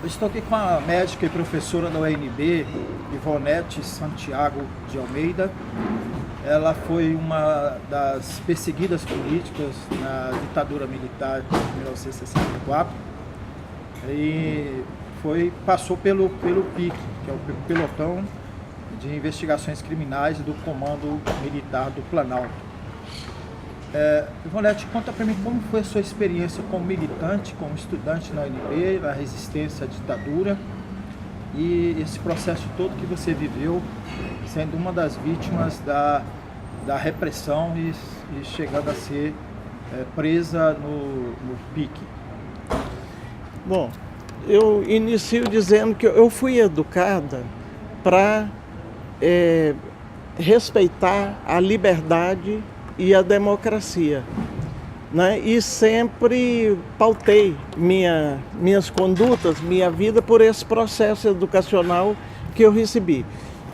Eu estou aqui com a médica e professora da UNB, Ivonete Santiago de Almeida. Ela foi uma das perseguidas políticas na ditadura militar de 1964 e passou pelo PIC, que é o Pelotão de Investigações Criminais do Comando Militar do Planalto. Ivonete, conta para mim como foi a sua experiência como militante, como estudante na UNB, na resistência à ditadura, e esse processo todo que você viveu, sendo uma das vítimas da repressão e chegando a ser presa no PIC. Bom, eu inicio dizendo que eu fui educada para respeitar a liberdade e a democracia, né? E sempre pautei minhas condutas, minha vida por esse processo educacional que eu recebi.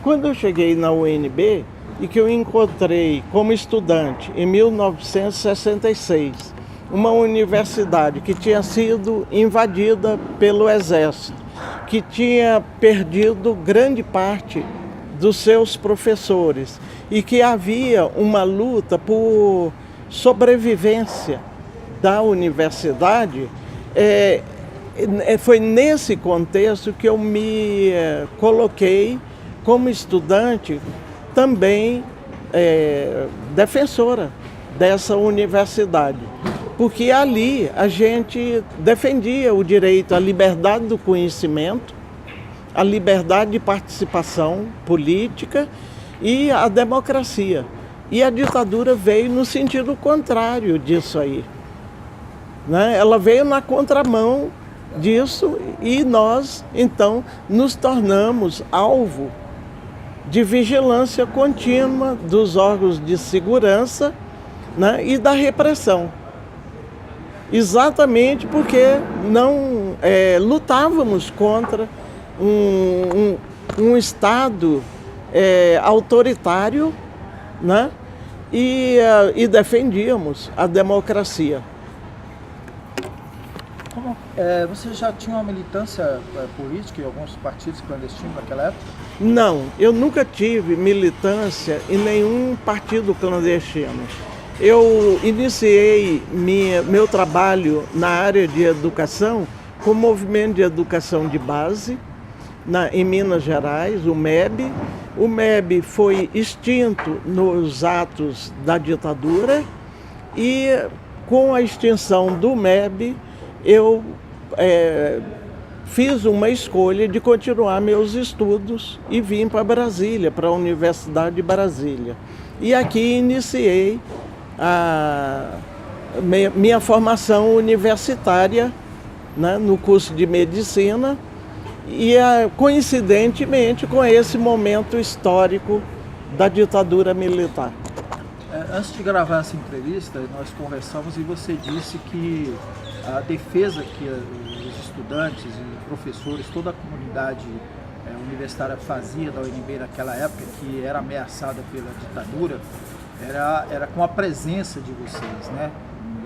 Quando eu cheguei na UNB e que eu encontrei como estudante em 1966 uma universidade que tinha sido invadida pelo exército, que tinha perdido grande parte dos seus professores e que havia uma luta por sobrevivência da universidade, foi nesse contexto que eu me coloquei como estudante também defensora dessa universidade, porque ali a gente defendia o direito à liberdade do conhecimento, a liberdade de participação política e a democracia. E a ditadura veio no sentido contrário disso aí, né? Ela veio na contramão disso e nós, então, nos tornamos alvo de vigilância contínua dos órgãos de segurança, né, e da repressão. Exatamente porque não lutávamos contra um Estado autoritário, né? E defendíamos a democracia. Você já tinha uma militância política em alguns partidos clandestinos naquela época? Não, eu nunca tive militância em nenhum partido clandestino. Eu iniciei meu trabalho na área de educação com o movimento de educação de base, em Minas Gerais, o MEB. O MEB foi extinto nos atos da ditadura e com a extinção do MEB eu fiz uma escolha de continuar meus estudos e vim para Brasília, para a Universidade de Brasília. E aqui iniciei a minha formação universitária, né, no curso de medicina, e coincidentemente com esse momento histórico da ditadura militar. Antes de gravar essa entrevista, nós conversamos e você disse que a defesa que os estudantes e professores, toda a comunidade universitária fazia da UNB naquela época, que era ameaçada pela ditadura, era com a presença de vocês, né?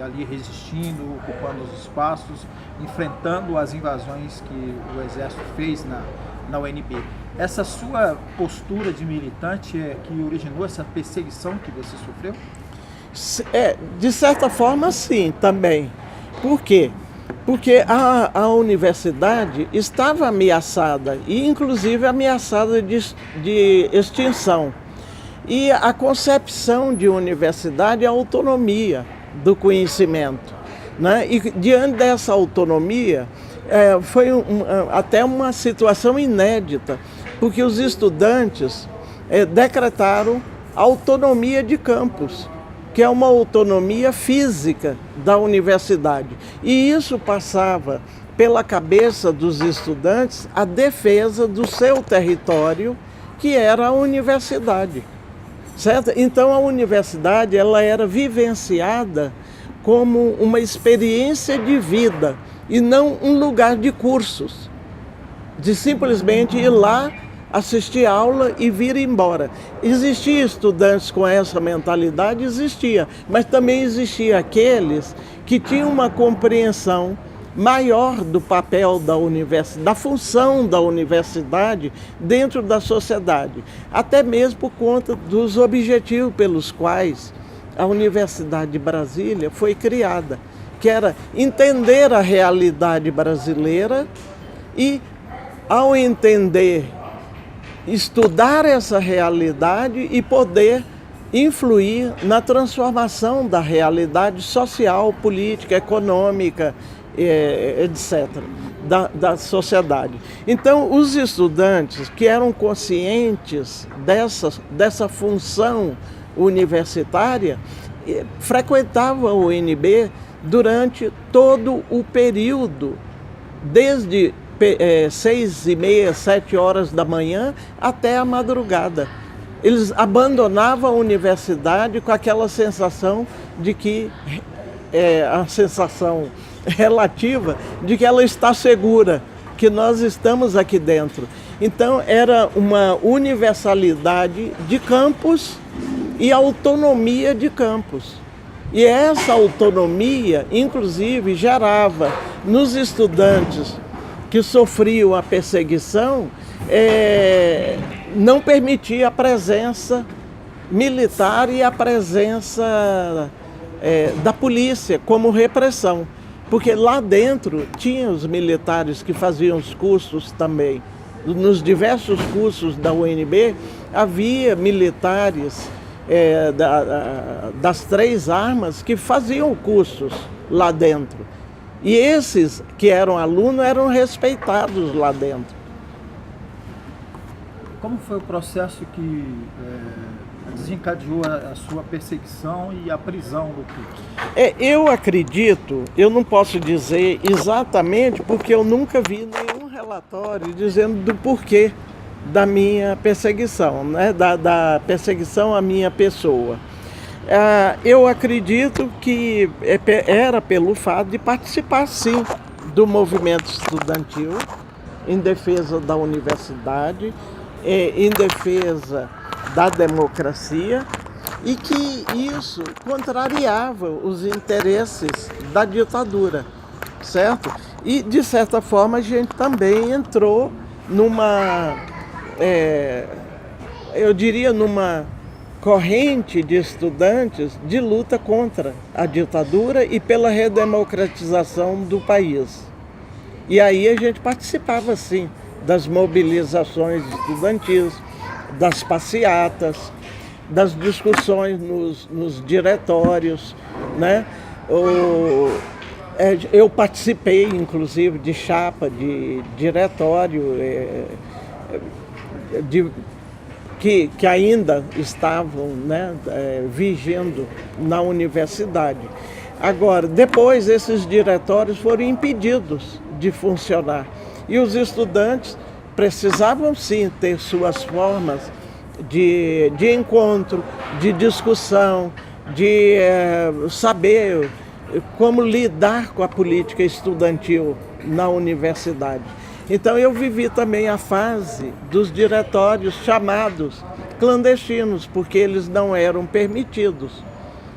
Ali resistindo, ocupando os espaços, enfrentando as invasões que o exército fez na UNB. Essa sua postura de militante é que originou essa perseguição que você sofreu? De certa forma, sim, também. Por quê? Porque a universidade estava ameaçada, e inclusive ameaçada de extinção. E a concepção de universidade é a autonomia do conhecimento, né? E diante dessa autonomia, foi até uma situação inédita, porque os estudantes decretaram autonomia de campus, que é uma autonomia física da universidade. E isso passava pela cabeça dos estudantes a defesa do seu território, que era a universidade. Certo? Então a universidade ela era vivenciada como uma experiência de vida e não um lugar de cursos, de simplesmente ir lá, assistir aula e vir embora. Existia estudantes com essa mentalidade? Existia, mas também existia aqueles que tinham uma compreensão maior do papel da universidade, da função da universidade dentro da sociedade, até mesmo por conta dos objetivos pelos quais a Universidade de Brasília foi criada, que era entender a realidade brasileira e, ao entender, estudar essa realidade e poder influir na transformação da realidade social, política, econômica, etc., da sociedade. Então, os estudantes que eram conscientes dessa função universitária frequentavam o UNB durante todo o período, desde 6h30, 7 horas da manhã até a madrugada. Eles abandonavam a universidade com aquela sensação de que, a sensação relativa de que ela está segura, que nós estamos aqui dentro. Então era uma universalidade de campus e autonomia de campus. E essa autonomia, inclusive, gerava nos estudantes que sofriam a perseguição, não permitia a presença militar e a presença da polícia como repressão. Porque lá dentro tinha os militares que faziam os cursos também. Nos diversos cursos da UNB havia militares das 3 armas que faziam cursos lá dentro. E esses que eram alunos eram respeitados lá dentro. Como foi o processo que desencadeou a sua perseguição e a prisão do PIC? Eu acredito, eu não posso dizer exatamente, porque eu nunca vi nenhum relatório dizendo do porquê da minha perseguição, né? da perseguição à minha pessoa. Eu acredito que era pelo fato de participar, sim, do movimento estudantil em defesa da universidade, em defesa da democracia, e que isso contrariava os interesses da ditadura, certo? E, de certa forma, a gente também entrou numa, eu diria, numa corrente de estudantes de luta contra a ditadura e pela redemocratização do país. E aí a gente participava, sim, das mobilizações estudantis, das passeatas, das discussões nos diretórios, né? Eu participei, inclusive, de chapa, de diretório, que ainda estavam, né, vigindo na universidade. Agora, depois, esses diretórios foram impedidos de funcionar. E os estudantes precisavam, sim, ter suas formas de encontro, de discussão, de saber como lidar com a política estudantil na universidade. Então eu vivi também a fase dos diretórios chamados clandestinos, porque eles não eram permitidos,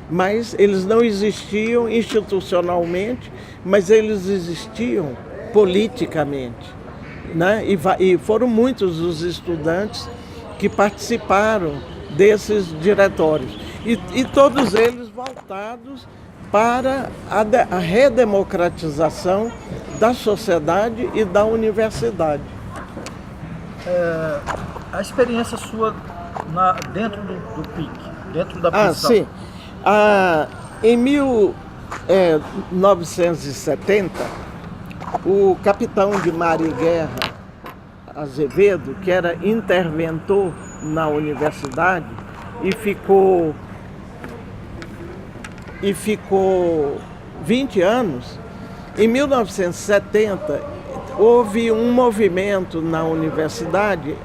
mas eles não existiam institucionalmente, mas eles existiam politicamente, né? E foram muitos os estudantes que participaram desses diretórios, e todos eles voltados para a redemocratização da sociedade e da universidade. A experiência sua dentro do PIC, dentro da prisão. Sim. Em 1970, o capitão de mar e guerra Azevedo, que era interventor na universidade e ficou 20 anos, em 1970 houve um movimento na universidade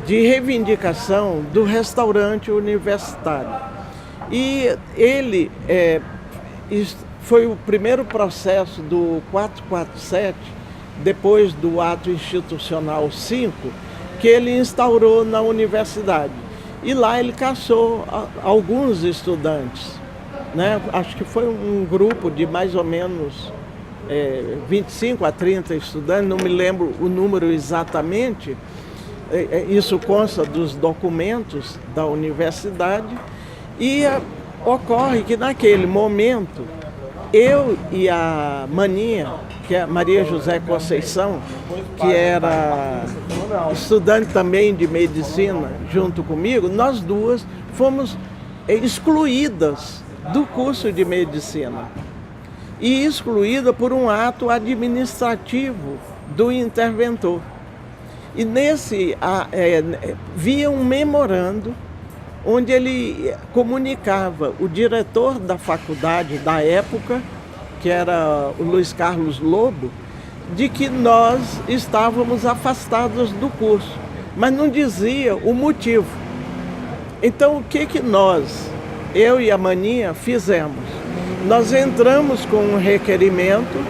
de reivindicação do restaurante universitário. E ele foi o primeiro processo do 447, depois do ato institucional 5, que ele instaurou na universidade. E lá ele caçou alguns estudantes, né? Acho que foi um grupo de mais ou menos 25 a 30 estudantes, não me lembro o número exatamente, isso consta dos documentos da universidade, e ocorre que naquele momento eu e a Maninha, que é Maria José Conceição, que era estudante também de medicina junto comigo, nós duas fomos excluídas do curso de medicina. E excluída por um ato administrativo do interventor. E nesse via um memorando onde ele comunicava o diretor da faculdade da época, que era o Luiz Carlos Lobo, de que nós estávamos afastados do curso, mas não dizia o motivo. Então, o que nós, eu e a Maninha, fizemos? Nós entramos com um requerimento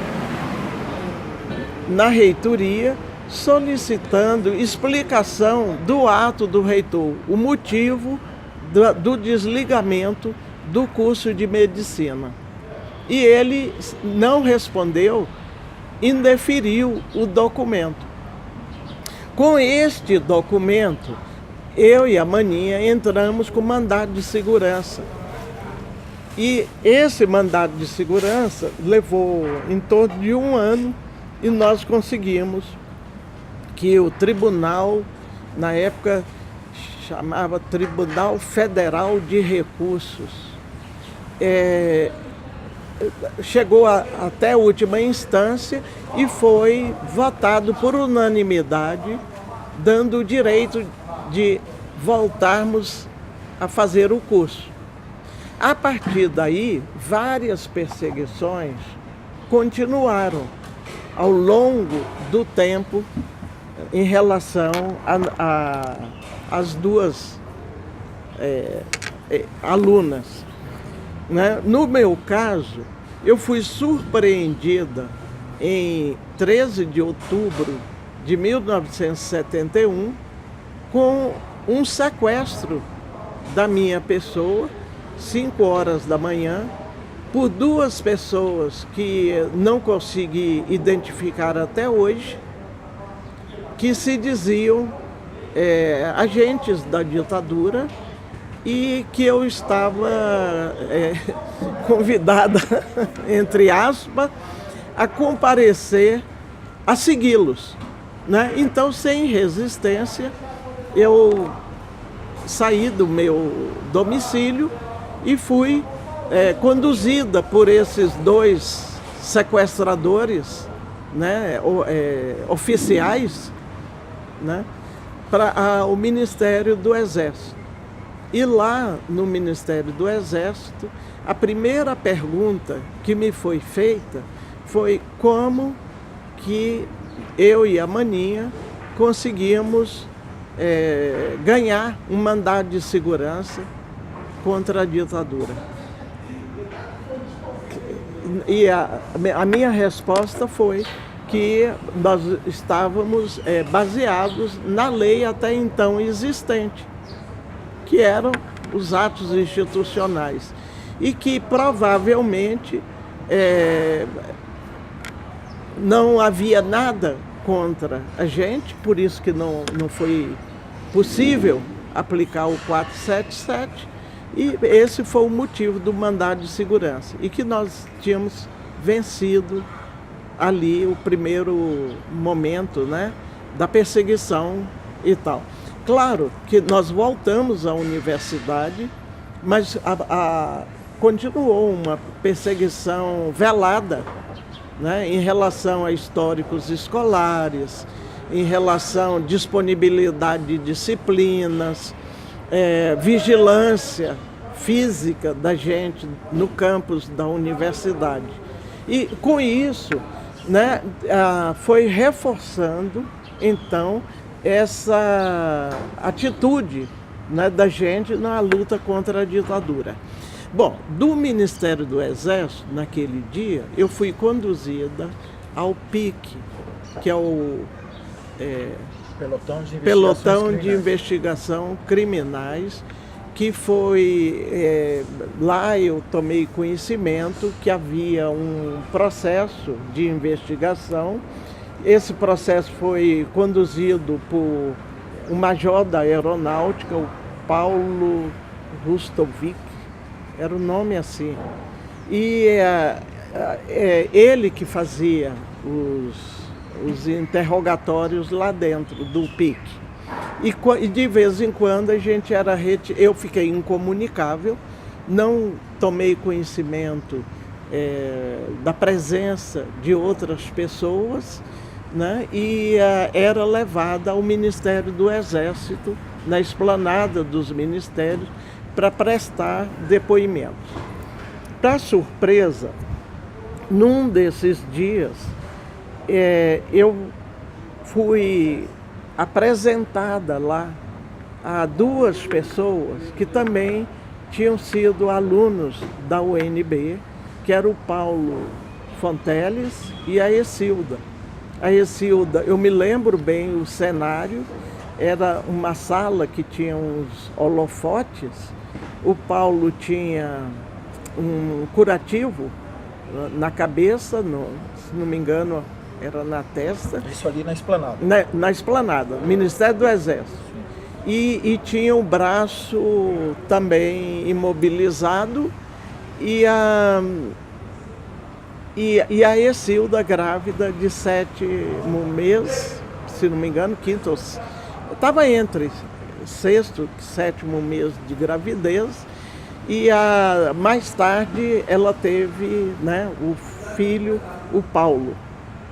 na reitoria solicitando explicação do ato do reitor, o motivo do desligamento do curso de medicina. E ele não respondeu, indeferiu o documento. Com este documento, eu e a Maninha entramos com mandado de segurança. E esse mandado de segurança levou em torno de 1 ano e nós conseguimos que o tribunal, na época chamava Tribunal Federal de Recursos, chegou até a última instância e foi votado por unanimidade, dando o direito de voltarmos a fazer o curso. A partir daí, várias perseguições continuaram ao longo do tempo em relação às duas alunas, né? No meu caso, eu fui surpreendida em 13 de outubro de 1971 com um sequestro da minha pessoa, 5 horas da manhã, por 2 pessoas que não consegui identificar até hoje, que se diziam agentes da ditadura e que eu estava convidada, entre aspas, a comparecer, a segui-los, né? Então, sem resistência, eu saí do meu domicílio e fui conduzida por esses 2 sequestradores, né, oficiais, né, para o Ministério do Exército. E lá no Ministério do Exército, a primeira pergunta que me foi feita foi como que eu e a Maninha conseguimos ganhar um mandado de segurança contra a ditadura. E a minha resposta foi que nós estávamos baseados na lei até então existente, que eram os atos institucionais, e que provavelmente não havia nada contra a gente, por isso que não foi possível aplicar o 477, e esse foi o motivo do mandado de segurança, e que nós tínhamos vencido ali o primeiro momento, né, da perseguição e tal. Claro que nós voltamos à universidade, mas continuou uma perseguição velada, né, em relação a históricos escolares, em relação à disponibilidade de disciplinas, vigilância física da gente no campus da universidade. E com isso, né, foi reforçando, então, essa atitude, né, da gente na luta contra a ditadura. Bom, do Ministério do Exército, naquele dia, eu fui conduzida ao PIC, que é o Pelotão de Investigação Criminais, que foi, lá eu tomei conhecimento que havia um processo de investigação. Esse processo foi conduzido por um major da aeronáutica, o Paulo Rustovic, era o nome assim. E ele que fazia os interrogatórios lá dentro do PIC. E de vez em quando a gente eu fiquei incomunicável, não tomei conhecimento da presença de outras pessoas, né? E era levada ao Ministério do Exército, na esplanada dos ministérios, para prestar depoimentos. Para surpresa, num desses dias, eu fui apresentada lá a duas pessoas que também tinham sido alunos da UNB, que era o Paulo Fonteles e a Exilda. A Exilda, eu me lembro bem o cenário, era uma sala que tinha uns holofotes, o Paulo tinha um curativo na cabeça, se não me engano, era na testa. Isso ali na esplanada? Na esplanada, Ministério do Exército. E tinha o braço também imobilizado e a Exilda grávida de 7º mês, se não me engano, estava entre 6º e 7º mês de gravidez. E mais tarde ela teve, né, o filho, o Paulo,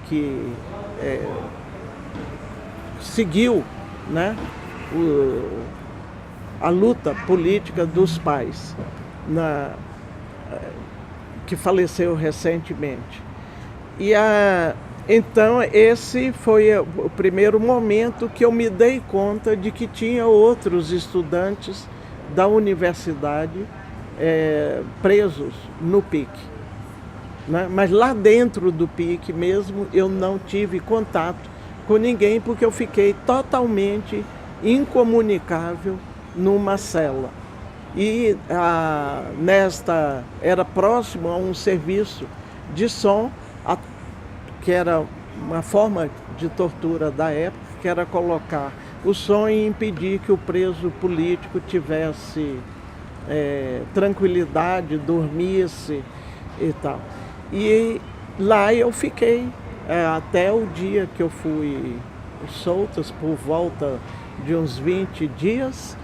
que seguiu, né, a luta política dos pais, que faleceu recentemente. Então esse foi o primeiro momento que eu me dei conta de que tinha outros estudantes da universidade presos no PIC. Né? Mas lá dentro do PIC mesmo eu não tive contato com ninguém, porque eu fiquei totalmente incomunicável numa cela. E era próximo a um serviço de som, que era uma forma de tortura da época, que era colocar o som e impedir que o preso político tivesse tranquilidade, dormisse e tal. E lá eu fiquei até o dia que eu fui solto, por volta de uns 20 dias,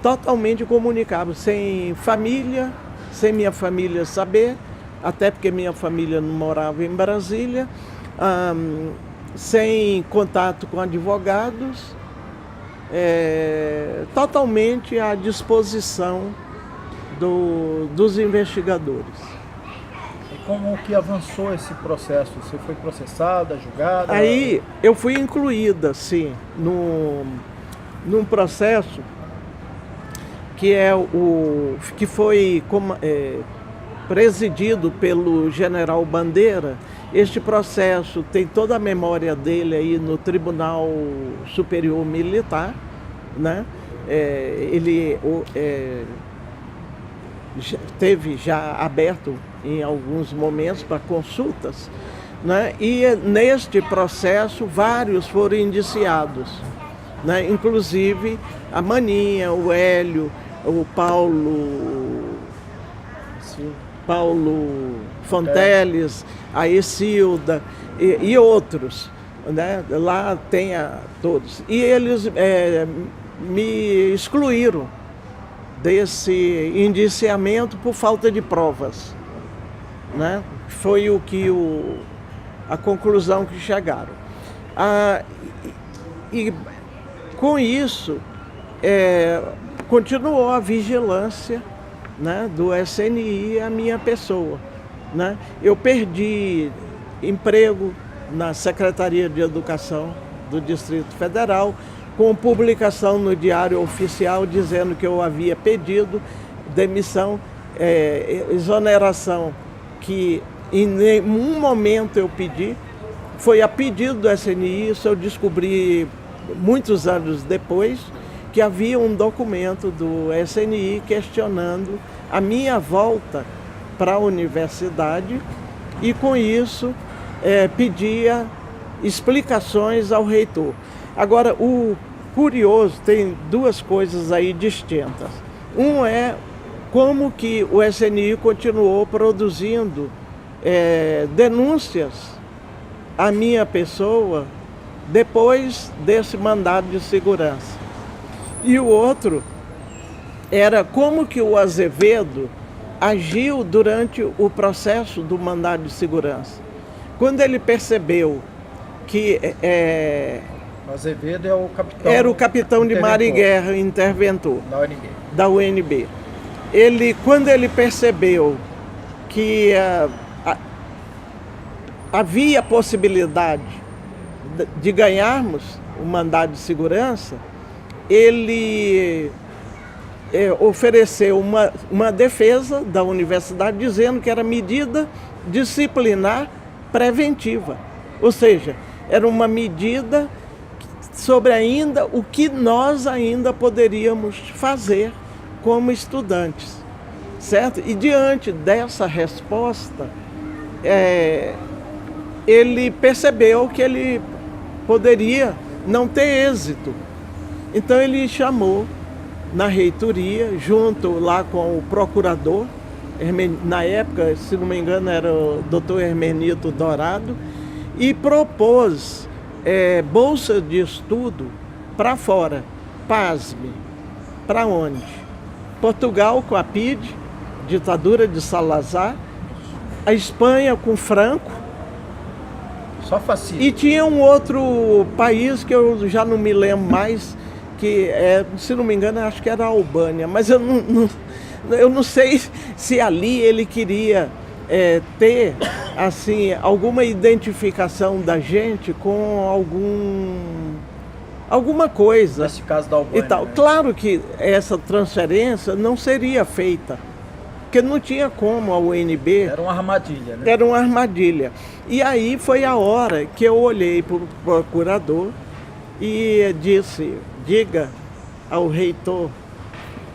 totalmente comunicável, sem família, sem minha família saber, até porque minha família não morava em Brasília, sem contato com advogados, totalmente à disposição dos investigadores. E como que avançou esse processo? Você foi processada, julgada? Aí eu fui incluída, sim, num processo que foi presidido pelo general Bandeira. Este processo tem toda a memória dele aí no Tribunal Superior Militar, né? Ele teve já aberto em alguns momentos para consultas, né? E neste processo vários foram indiciados, né? Inclusive a Maninha, o Hélio, o Paulo Fonteles, a Exilda e outros, né? Lá tem todos. E eles me excluíram desse indiciamento por falta de provas, né? Foi a conclusão que chegaram. E com isso continuou a vigilância, né, do SNI à minha pessoa, né? Eu perdi emprego na Secretaria de Educação do Distrito Federal, com publicação no Diário Oficial dizendo que eu havia pedido demissão, exoneração, que em nenhum momento eu pedi, foi a pedido do SNI. Isso eu descobri muitos anos depois, que havia um documento do SNI questionando a minha volta para a universidade e, com isso, pedia explicações ao reitor. Agora, o curioso, tem duas coisas aí distintas. Um é como que o SNI continuou produzindo denúncias à minha pessoa depois desse mandado de segurança. E o outro era como que o Azevedo agiu durante o processo do mandado de segurança. Quando ele percebeu que O Azevedo é o capitão. Era o capitão de mar e guerra interventor Da UNB. da UNB. Quando ele percebeu que havia possibilidade de ganharmos o mandado de segurança, ele ofereceu uma defesa da universidade dizendo que era medida disciplinar preventiva. Ou seja, era uma medida sobre ainda o que nós ainda poderíamos fazer como estudantes, certo? E diante dessa resposta, ele percebeu que ele poderia não ter êxito. Então ele chamou na reitoria, junto lá com o procurador, na época, se não me engano, era o doutor Hermenito Dourado, e propôs bolsa de estudo para fora. Pasme, para onde? Portugal com a PIDE, ditadura de Salazar, a Espanha com Franco, Só fascista. e tinha um outro país que eu já não me lembro mais, que se não me engano, acho que era a Albânia, mas eu não sei se ali ele queria ter assim, alguma identificação da gente com alguma coisa. Nesse caso da Albânia. E tal. Né? Claro que essa transferência não seria feita, porque não tinha como a UNB. Era uma armadilha, né? Era uma armadilha. E aí foi a hora que eu olhei para o procurador e disse: diga ao reitor,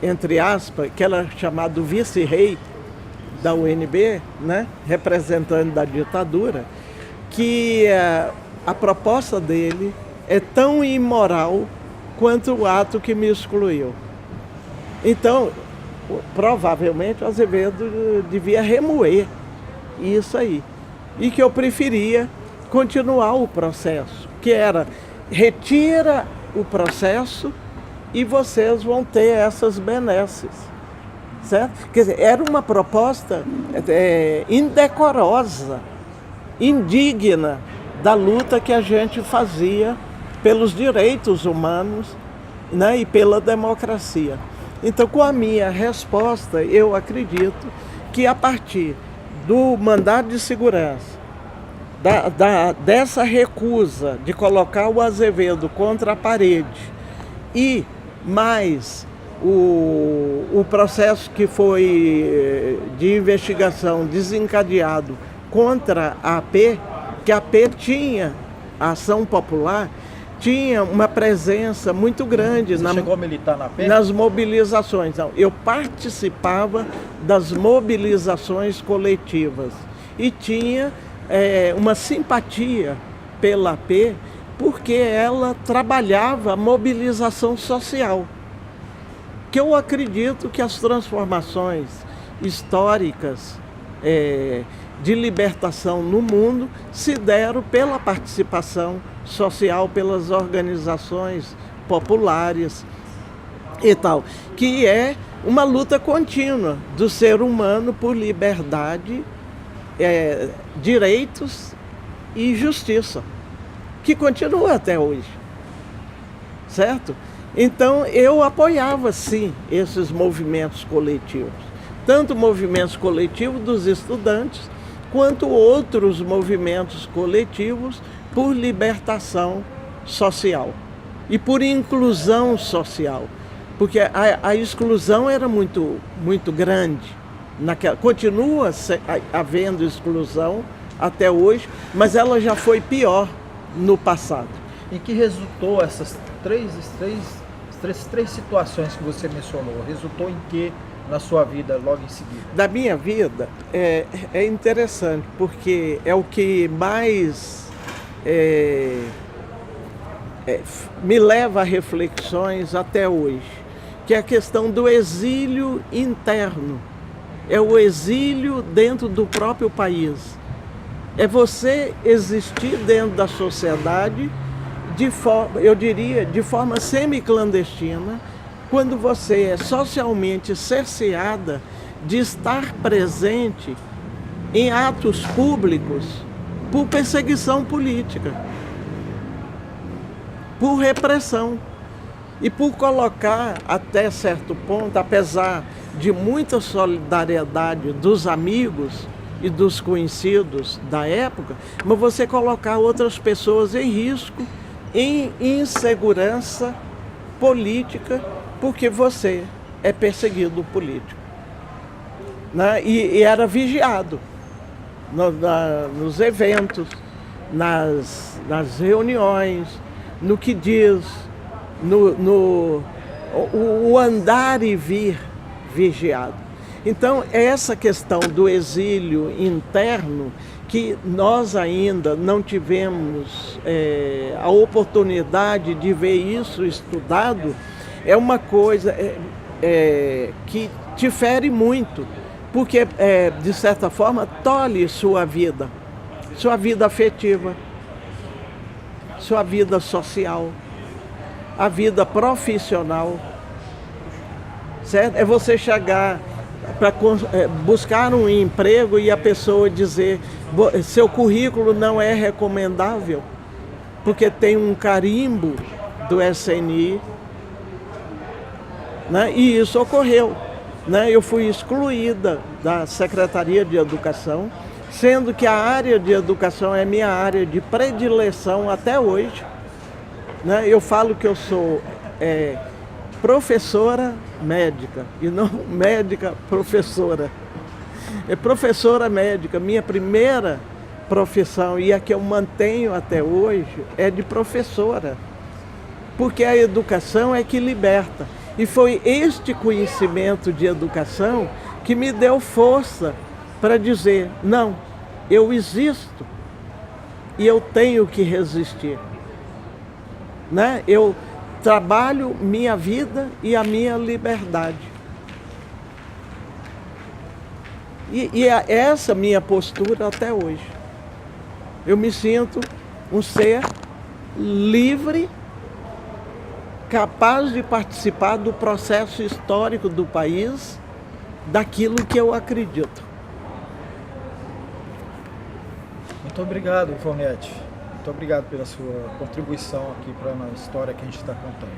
entre aspas, que era chamado vice-rei da UNB, né, representante da ditadura, que a proposta dele é tão imoral quanto o ato que me excluiu. Então, provavelmente o Azevedo devia remoer isso aí. E que eu preferia continuar o processo, que era: retira o processo e vocês vão ter essas benesses, certo? Quer dizer, era uma proposta indecorosa, indigna da luta que a gente fazia pelos direitos humanos, né, e pela democracia. Então, com a minha resposta, eu acredito que a partir do mandado de segurança, dessa recusa de colocar o Azevedo contra a parede e mais o processo que foi de investigação desencadeado contra a AP, que a AP tinha, a Ação Popular, tinha uma presença muito grande. Você chegou a militar na AP? Nas mobilizações. Não, eu participava das mobilizações coletivas e tinha uma simpatia pela AP, porque ela trabalhava a mobilização social. Que eu acredito que as transformações históricas de libertação no mundo se deram pela participação social, pelas organizações populares e tal, que é uma luta contínua do ser humano por liberdade, direitos e justiça, que continua até hoje, certo? Então eu apoiava sim esses movimentos coletivos, tanto movimentos coletivos dos estudantes, quanto outros movimentos coletivos por libertação social e por inclusão social, porque a exclusão era muito, muito grande. Continua havendo exclusão até hoje, mas ela já foi pior no passado. Em que resultou essas três Essas três situações que você mencionou, resultou em que na sua vida logo em seguida? Da minha vida é interessante, porque é o que mais me leva a reflexões até hoje, que é a questão do exílio interno. É o exílio dentro do próprio país. É você existir dentro da sociedade eu diria, de forma semi-clandestina, quando você é socialmente cerceada de estar presente em atos públicos por perseguição política, por repressão e por colocar até certo ponto, apesar de muita solidariedade dos amigos e dos conhecidos da época, mas você colocar outras pessoas em risco, em insegurança política, porque você é perseguido político, né? E era vigiado nos eventos, nas reuniões, no que diz, o andar e vir vigiado. Então, essa questão do exílio interno, que nós ainda não tivemos a oportunidade de ver isso estudado, é uma coisa que te fere muito, porque, de certa forma, tolhe sua vida afetiva, sua vida social, a vida profissional, certo? É você chegar para buscar um emprego e a pessoa dizer: seu currículo não é recomendável, porque tem um carimbo do SNI, né? E isso ocorreu, né? Eu fui excluída da Secretaria de Educação, sendo que a área de educação é minha área de predileção até hoje, né? Eu falo que eu sou professora médica e não médica professora. É professora médica, minha primeira profissão, e a que eu mantenho até hoje é de professora, porque a educação é que liberta. E foi este conhecimento de educação que me deu força para dizer: não, eu existo e eu tenho que resistir, né? Eu trabalho minha vida e a minha liberdade. E é essa minha postura até hoje. Eu me sinto um ser livre, capaz de participar do processo histórico do país, daquilo que eu acredito. Muito obrigado, Ivonete. Muito obrigado pela sua contribuição aqui para a história que a gente está contando.